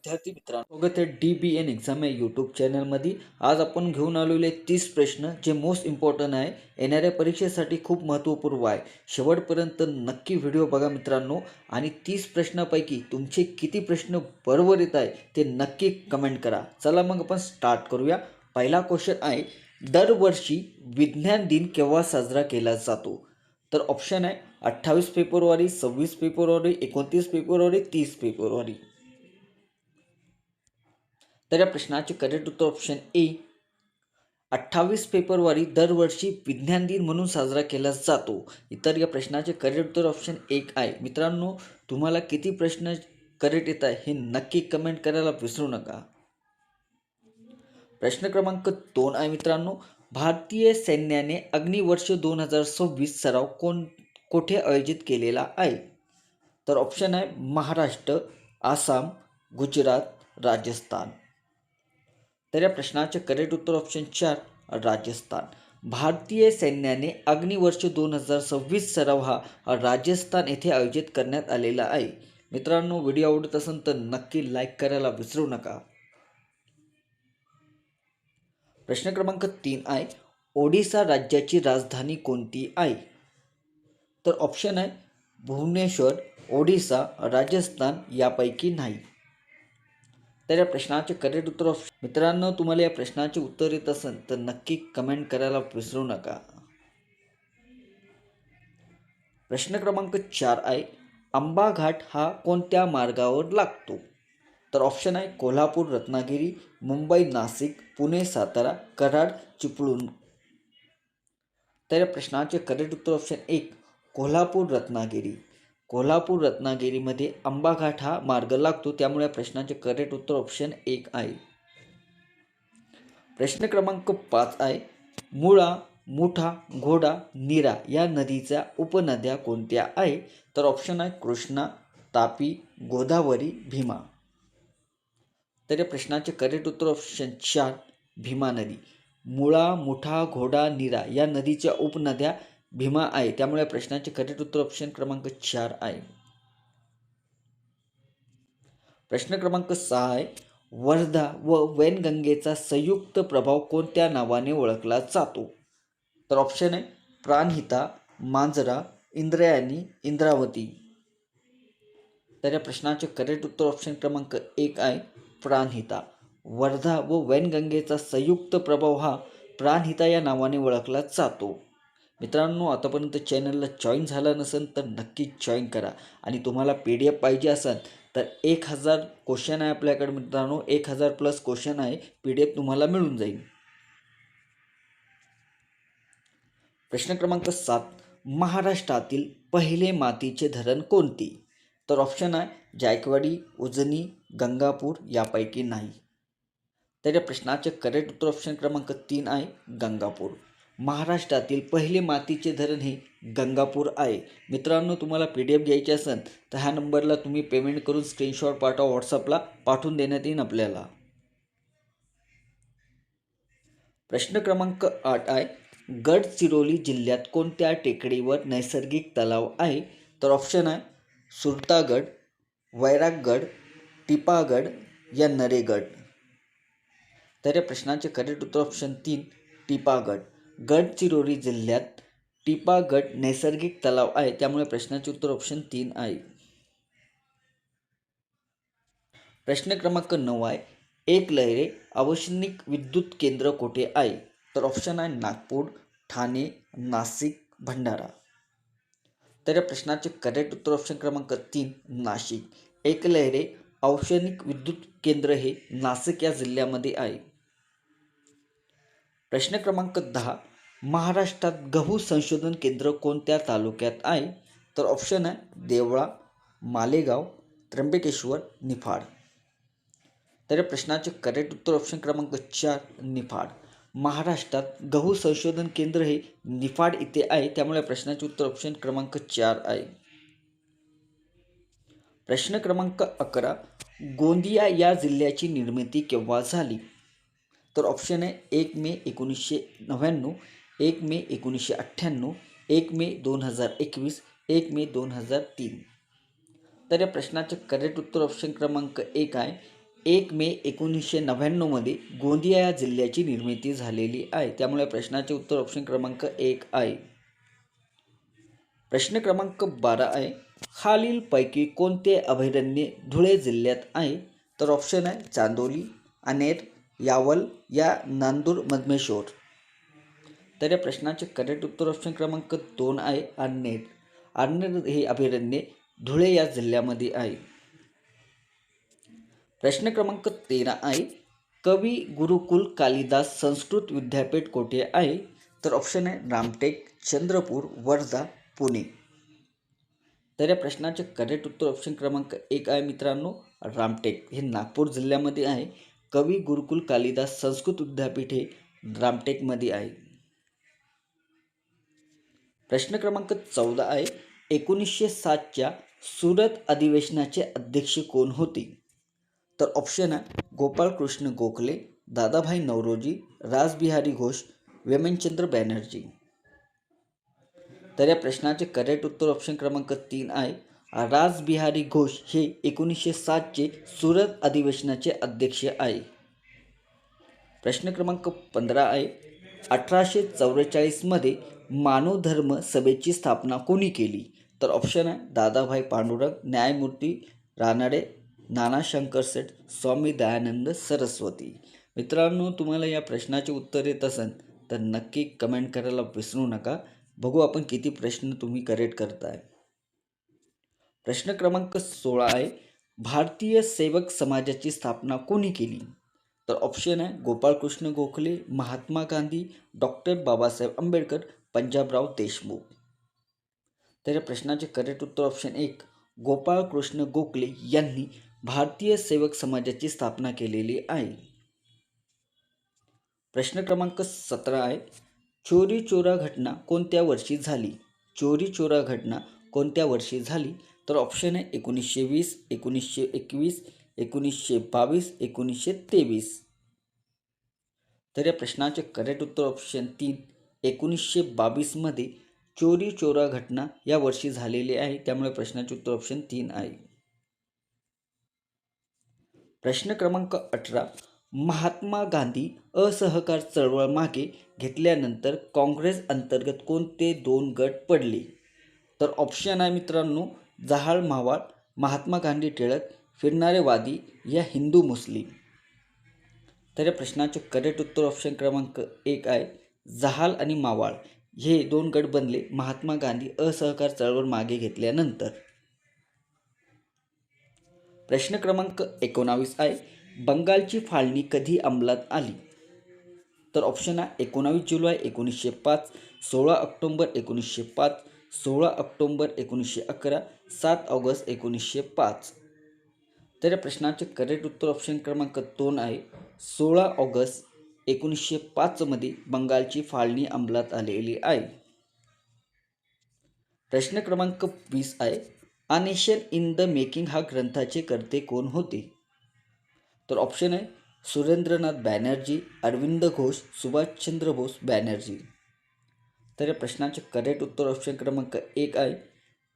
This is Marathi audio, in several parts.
विद्यार्थी मित्रांनो, स्वागत आहे DBN एक्झाम या यूट्यूब चॅनलमध्ये. आज आपण घेऊन आलेले 30 प्रश्न जे मोस्ट इम्पॉर्टंट आहे, येणाऱ्या परीक्षेसाठी खूप महत्त्वपूर्ण आहे. शेवटपर्यंत नक्की व्हिडिओ बघा मित्रांनो. आणि 30 प्रश्नापैकी तुमचे किती प्रश्न बरोबर येत आहे ते नक्की कमेंट करा. चला मग आपण स्टार्ट करूया. पहिला क्वेश्चन आहे, दरवर्षी विज्ञान दिन केव्हा साजरा केला जातो? तर ऑप्शन आहे 28 फेब्रुवारी, 26 फेब्रुवारी, 29 फेब्रुवारी, 30 फेब्रुवारी. तर या प्रश्नाचे करेक्ट उत्तर ऑप्शन ए 28 फेब्रुवारी दरवर्षी विज्ञान दिन म्हणून साजरा केला जातो. इतर या प्रश्नाचे करेक्ट उत्तर ऑप्शन 1 आहे. मित्रांनो, तुम्हाला किती प्रश्न करेक्ट येत आहे हे नक्की कमेंट करायला विसरू नका. प्रश्न क्रमांक 2 आहे मित्रांनो, भारतीय सैन्याने अग्निवर्ष 2026 सराव कोठे आयोजित केलेला आहे? तर ऑप्शन आहे महाराष्ट्र, आसाम, गुजरात, राजस्थान. तर या प्रश्नाचे करेक्ट उत्तर ऑप्शन 4 राजस्थान. भारतीय सैन्याने अग्निवर्ष 2026 सराव हा राजस्थान येथे आयोजित करण्यात आलेला आहे. मित्रांनो, व्हिडिओ आवडत असेल तर नक्की लाईक करायला विसरू नका. प्रश्न क्रमांक 3 आहे, ओडिशा राज्याची राजधानी कोणती आहे? तर ऑप्शन आहे भुवनेश्वर, ओडिशा, राजस्थान यापैकी नाही. तर या प्रश्नाचे करेक्ट उत्तर मित्रांनो, तुम्हाला या प्रश्नाचे उत्तर येत असेल तर नक्की कमेंट करायला विसरू नका. प्रश्न क्रमांक 4 आहे, आंबा घाट हा कोणत्या मार्गावर लागतो? तर ऑप्शन आहे कोल्हापूर रत्नागिरी, मुंबई नाशिक, पुणे सातारा, कराड चिपळूण. तर या प्रश्नाचे करेक्ट उत्तर ऑप्शन 1 कोल्हापूर रत्नागिरी. कोल्हापूर रत्नागिरीमध्ये आंबा घाट हा मार्ग लागतो, त्यामुळे प्रश्नाचे करेक्ट उत्तर ऑप्शन 1 आहे. प्रश्न क्रमांक 5 आहे, मुळा, मुठा, घोडा, नीरा या नदीच्या उपनद्या कोणत्या आहे? तर ऑप्शन आहे कृष्णा, तापी, गोदावरी, भीमा. तर या प्रश्नाचे करेक्ट उत्तर ऑप्शन 4 भीमा नदी. मुळा, मुठा, घोडा, नीरा या नदीच्या उपनद्या भीमा आहे, त्यामुळे प्रश्नाचे करेक्ट उत्तर ऑप्शन क्रमांक 4 आहे. प्रश्न क्रमांक 6 आहे, वर्धा व वैनगंगेचा संयुक्त प्रभाव कोणत्या नावाने ओळखला जातो? तर ऑप्शन आहे प्राणहिता, मांजरा, इंद्रायणी, इंद्रावती. तर या प्रश्नाचे करेक्ट उत्तर ऑप्शन क्रमांक 1 आहे प्राणहिता. वर्धा व वैनगंगेचा संयुक्त प्रभाव हा प्राणहिता या नावाने ओळखला जातो. मित्रांनो, आतापर्यंत चॅनलला जॉईन झाला नसेल तर नक्की जॉईन करा. आणि तुम्हाला PDF पाहिजे असेल तर 1000 क्वेश्चन आहे आपल्याकडे मित्रांनो, 1000 प्लस क्वेश्चन आहे, PDF तुम्हाला मिळून जाईल. प्रश्न क्रमांक 7, महाराष्ट्रातील पहिले मातीचे धरण कोणते? तर ऑप्शन आहे जायकवाडी, उजनी, गंगापूर यापैकी नाही. तर या प्रश्नाचे करेक्ट उत्तर ऑप्शन क्रमांक 3 आहे गंगापूर. महाराष्ट्रातील पहिले मातीचे धरण हे गंगापूर आहे. मित्रांनो, तुम्हाला PDF घ्यायची असेल तर ह्या नंबरला तुम्ही पेमेंट करून स्क्रीनशॉट पाठवा, व्हॉट्सअपला पाठवून देण्यात येईल आपल्याला. प्रश्न क्रमांक 8 आहे, गडचिरोली जिल्ह्यात कोणत्या टेकडीवर नैसर्गिक तलाव आहे? तर ऑप्शन आहे सुरतागड, वैरागगड, टिपागड या नरेगड. तर या प्रश्नाचे करेक्ट उत्तर ऑप्शन 3 टिपागड. गडचिरोली जिल्ह्यात टिपागड नैसर्गिक तलाव आहे, त्यामुळे प्रश्नाचे उत्तर ऑप्शन 3 आहे. प्रश्न क्रमांक 9 आहे, एकलहरे औष्णिक विद्युत केंद्र कोठे आहे? तर ऑप्शन आहे नागपूर, ठाणे, नाशिक, भंडारा. तर या प्रश्नाचे करेक्ट उत्तर ऑप्शन क्रमांक 3 नाशिक. एकलहरे औष्णिक विद्युत केंद्र हे नाशिक या जिल्ह्यामध्ये आहे. प्रश्न क्रमांक 10, महाराष्ट्रात गहू संशोधन केंद्र कोणत्या तालुक्यात आहे? तर ऑप्शन आहे देवळा, मालेगाव, त्र्यंबकेश्वर, निफाड. तर या प्रश्नाचे करेक्ट उत्तर ऑप्शन क्रमांक 4 निफाड. महाराष्ट्रात गहू संशोधन केंद्र हे निफाड इथे आहे, त्यामुळे प्रश्नाचे उत्तर ऑप्शन क्रमांक 4 आहे. प्रश्न क्रमांक 11, गोंदिया या जिल्ह्याची निर्मिती केव्हा झाली? तर ऑप्शन आहे 1 मे 1999, 1 मे 1998, 1 मे 2021, 1 मे 2003. तर या प्रश्नाचे करेक्ट उत्तर ऑप्शन क्रमांक 1 आहे 1 मे 1999 गोंदिया या जिल्ह्याची निर्मिती झालेली आहे. त्यामुळे प्रश्नाचे उत्तर ऑप्शन क्रमांक 1 आहे. प्रश्न क्रमांक 12 आहे. खालीलपैकी कोणते अभयारण्य धुळे जिल्ह्यात आहे? तर ऑप्शन आहे चांदोली, अनेर, यावल या नांदूर मधमेश्वर. तर या प्रश्नाचे करेक्ट उत्तर ऑप्शन क्रमांक 2 आहे अनेर. अनेर हे अभयारण्य धुळे या जिल्ह्यामध्ये आहे. प्रश्न क्रमांक 13 आहे. कवी गुरुकुल कालिदास संस्कृत विद्यापीठ कोठे आहे? तर ऑप्शन आहे रामटेक, चंद्रपूर, वर्धा, पुणे. तर या प्रश्नाचे करेक्ट उत्तर ऑप्शन क्रमांक 1 आहे मित्रांनो, रामटेक हे नागपूर जिल्ह्यामध्ये आहे. कवी गुरुकुल कालिदास संस्कृत विद्यापीठ हे रामटेकमध्ये आहे. प्रश्न क्रमांक 14 आहे. 1907च्या सुरत अधिवेशनाचे अध्यक्ष कोण होते? तर ऑप्शन आहे गोपाळकृष्ण गोखले, दादाभाई नौरोजी, रासबिहारी घोष, वेमनचंद्र बॅनर्जी. तर या प्रश्नाचे करेक्ट उत्तर ऑप्शन क्रमांक 3 आहे. रासबिहारी घोष हे 1907चे सुरत अधिवेशनाचे अध्यक्ष आहे. प्रश्न क्रमांक 15 आहे. 1844 मानव धर्म सभेची स्थापना कोणी केली? तर ऑप्शन आहे दादाभाई पांडुरंग, न्यायमूर्ती रानडे, नाना शंकर सेठ, स्वामी दयानंद सरस्वती. मित्रांनो, तुम्हाला या प्रश्नाचे उत्तर येत असेल तर नक्की कमेंट करायला विसरू नका. बघू आपण किती प्रश्न तुम्ही करेक्ट करताय. प्रश्न क्रमांक 16 आहे. भारतीय सेवक समाजाची स्थापना कोणी केली? तर ऑप्शन आहे गोपाळकृष्ण गोखले, महात्मा गांधी, डॉक्टर बाबासाहेब आंबेडकर, पंजाबराव देशमुख. तर या प्रश्नाचे करेक्ट उत्तर ऑप्शन 1 गोपाळकृष्ण गोखले यांनी भारतीय सेवक समाजाची स्थापना केलेली आहे. प्रश्न क्रमांक 17 आहे. चोरी चोरा घटना कोणत्या वर्षी झाली? चोरी चोरा घटना कोणत्या वर्षी झाली? तर ऑप्शन आहे 1920, 1921, 1922, 1923. तर या प्रश्नाचे करेक्ट उत्तर ऑप्शन 3 1922 चोरी चोरा घटना या वर्षी झालेली आहे. त्यामुळे प्रश्नाचे उत्तर ऑप्शन 3 आहे. प्रश्न क्रमांक 18. महात्मा गांधी असहकार चळवळ मागे घेतल्यानंतर काँग्रेस अंतर्गत कोणते 2 गट पडले? तर ऑप्शन आहे मित्रांनो जहाल मावाळ, महात्मा गांधी टिळक, फिरणारे वादी या हिंदू मुस्लिम. तर या प्रश्नाचे करेक्ट उत्तर ऑप्शन क्रमांक 1 आहे जहाल आणि मावाळ हे 2 गट बनले महात्मा गांधी असहकार चळवळ मागे घेतल्यानंतर. प्रश्न क्रमांक 19 आहे. बंगालची फाळणी कधी अंमलात आली? तर ऑप्शन आहे 19 जुलै 1905, 16 ऑक्टोबर 1905, 16 ऑक्टोबर 1911, 7 ऑगस्ट 1905. तर या प्रश्नाचे करेक्ट उत्तर ऑप्शन क्रमांक 2 आहे 16 ऑगस्ट 1905 बंगालची फाळणी अंमलात आलेली आहे. प्रश्न क्रमांक 20 आहे. A nation in the making हा ग्रंथाचे कर्ते कोण होते? तर ऑप्शन आहे सुरेंद्रनाथ बॅनर्जी, अरविंद घोष, सुभाषचंद्र बोस बॅनर्जी. तर या प्रश्नाचे करेक्ट उत्तर ऑप्शन क्रमांक 1 आहे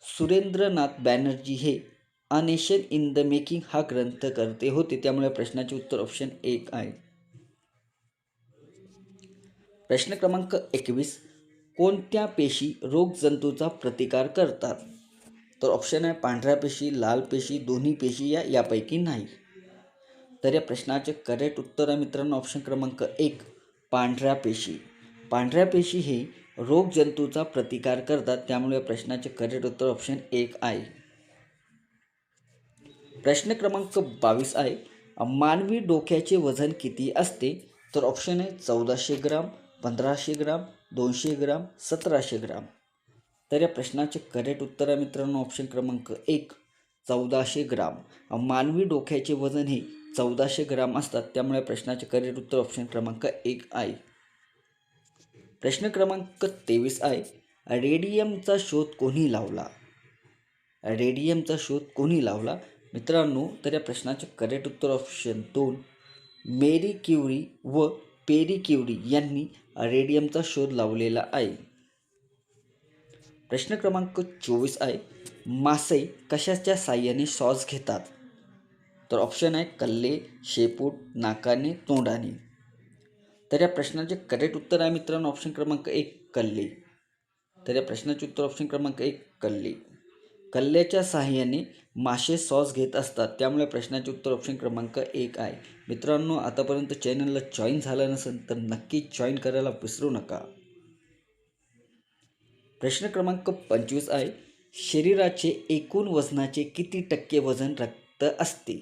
सुरेंद्रनाथ बॅनर्जी हे a nation in the making हा ग्रंथ करते होते. त्यामुळे प्रश्नाचे उत्तर ऑप्शन 1 आहे. प्रश्न क्रमांक 21. कोणत्या पेशी रोगजंतूचा प्रतिकार करतात? तर ऑप्शन आहे पांढऱ्या पेशी, लाल पेशी, दोन्ही पेशी यापैकी नाही. तर या प्रश्नाचे करेक्ट उत्तर आहे मित्रांनो ऑप्शन क्रमांक 1 पांढऱ्या पेशी. पांढऱ्या पेशी हे रोगजंतूचा प्रतिकार करतात. त्यामुळे प्रश्नाचे करेक्ट उत्तर ऑप्शन 1 आहे. प्रश्न क्रमांक 22 आहे. मानवी डोक्याचे वजन किती असते? तर ऑप्शन आहे 1400 ग्राम, 1500 ग्राम, 200 ग्राम, 1700 ग्राम. तर या प्रश्नाचे करेक्ट उत्तर आहे मित्रांनो ऑप्शन क्रमांक 1 1400 ग्राम. मानवी डोक्याचे वजन हे 1400 ग्राम असतात. त्यामुळे प्रश्नाचे करेक्ट उत्तर ऑप्शन क्रमांक 1 आहे. प्रश्न क्रमांक 23 आहे. रेडियमचा शोध कोणी लावला? रेडियमचा शोध कोणी लावला मित्रांनो? तर या प्रश्नाचे करेक्ट उत्तर ऑप्शन 2 मेरी क्युरी व पेरी क्युरी यांनी रेडियमचा शोध लावलेला आहे. प्रश्न क्रमांक 24 आहे. मासे कशाच्या साहाय्याने श्वास घेतात? तर ऑप्शन आहे कल्ले, शेपूट, नाकाने, तोंडाने. तर या प्रश्नाचे करेक्ट उत्तर आहे मित्रांनो ऑप्शन क्रमांक 1 कल्ले. तर या प्रश्नाचे उत्तर ऑप्शन क्रमांक 1 कल्ले. कल्ल्याच्या साहाय्याने मासे सॉस घेत असतात, त्यामुळे प्रश्नाचे उत्तर ऑप्शन क्रमांक 1 आहे. मित्रांनो, आतापर्यंत चॅनलला जॉईन झालं नसेल तर नक्की जॉईन करायला विसरू नका. प्रश्न क्रमांक 25 आहे, शरीराचे एकूण वजनाचे किती टक्के वजन रक्त असते?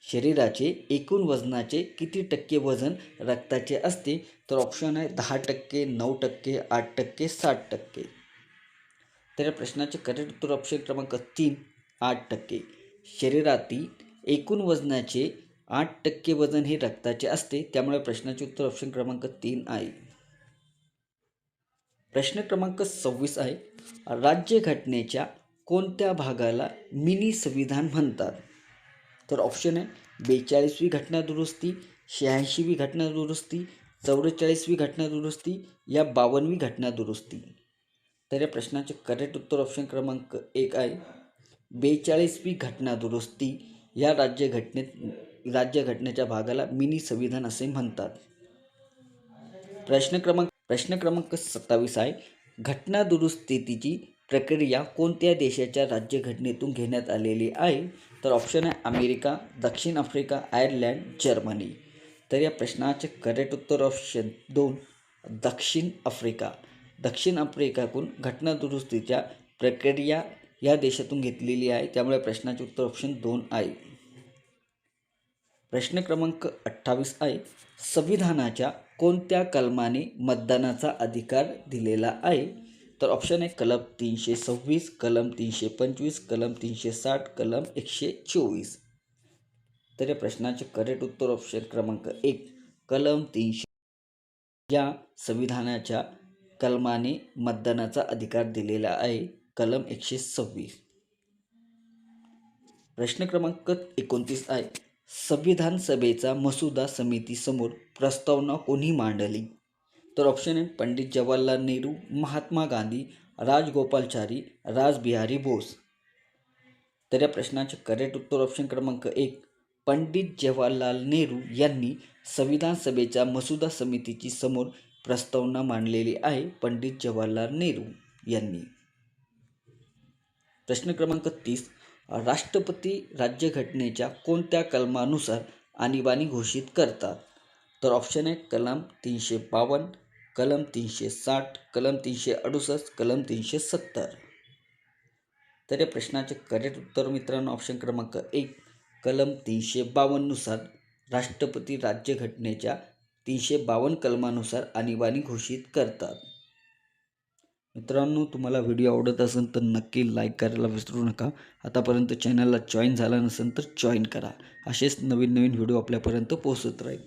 शरीराचे एकूण वजनाचे किती टक्के वजन रक्ताचे असते? तर ऑप्शन आहे 10%, 9%, 8%, 60%. तर या प्रश्नाचे करेक्ट उत्तर ऑप्शन क्रमांक 3 8%. शरीरातील एकूण वजनाचे 8% वजन हे रक्ताचे असते, त्यामुळे प्रश्नाचे उत्तर ऑप्शन क्रमांक 3 आहे. प्रश्न क्रमांक 26 आहे, राज्यघटनेच्या कोणत्या भागाला मिनी संविधान म्हणतात? तर ऑप्शन आहे 42वी घटना दुरुस्ती, 86वी घटना दुरुस्ती, 44वी घटना दुरुस्ती या 52वी घटना दुरुस्ती. तर या प्रश्नाचे करेक्ट उत्तर ऑप्शन क्रमांक 1 आहे 42वी घटना दुरुस्ती. या राज्यघटनेच्या भागाला मिनी संविधान असे म्हणतात. प्रश्न क्रमांक 27 आहे, घटना दुरुस्तीची प्रक्रिया कोणत्या देशाच्या राज्यघटनेतून घेण्यात आलेली आहे? तर ऑप्शन आहे अमेरिका, दक्षिण आफ्रिका, आयर्लंड, जर्मनी. तर या प्रश्नाचे करेक्ट उत्तर ऑप्शन 2 दक्षिण आफ्रिका. दक्षिण आफ्रिकेतून घटना दुरुस्तीच्या प्रक्रिया या देशातून घेतलेली आहे, त्यामुळे प्रश्नाचे उत्तर ऑप्शन 2 आहे. प्रश्न क्रमांक 28 आहे, संविधानाच्या कोणत्या कलमाने मतदानाचा अधिकार दिलेला आहे? तर ऑप्शन आहे कलम 326, कलम 325, कलम 360, कलम 124. तर या प्रश्नाचे करेक्ट उत्तर ऑप्शन क्रमांक 1 कलम 300 या संविधानाच्या कलमाने मतदानाचा अधिकार दिलेला आहे, कलम 126. प्रश्न क्रमांक 29 आहे, संविधान सभेचा मसुदा समितीसमोर प्रस्तावना कोणी मांडली? तर ऑप्शन आहे पंडित जवाहरलाल नेहरू, महात्मा गांधी, राजगोपालाचारी, रासबिहारी बोस. तर या प्रश्नाचे करेक्ट उत्तर ऑप्शन क्रमांक 1 पंडित जवाहरलाल नेहरू यांनी संविधान सभेच्या मसुदा समितीची समोर प्रस्तावना मांडलेली आहे, पंडित जवाहरलाल नेहरू यांनी. प्रश्न क्रमांक 30, राष्ट्रपती राज्यघटनेच्या कोणत्या कलमानुसार आणीबाणी घोषित करतात? तर ऑप्शन आहे कलम 352, कलम 360, कलम 368, कलम 370. तर या प्रश्नाचे करेक्ट उत्तर मित्रांनो ऑप्शन क्रमांक 1 कलम 352 नुसार राष्ट्रपती राज्यघटनेच्या 352 कलमानुसार आणीबाणी घोषित करतात. मित्रांनो, तुम्हाला व्हिडिओ आवडत असेल तर नक्की लाईक करायला विसरू नका. आतापर्यंत चॅनलला जॉईन झाला नसेल तर जॉईन करा. असेच नवीन व्हिडिओ आपल्यापर्यंत पोहोचत राहील.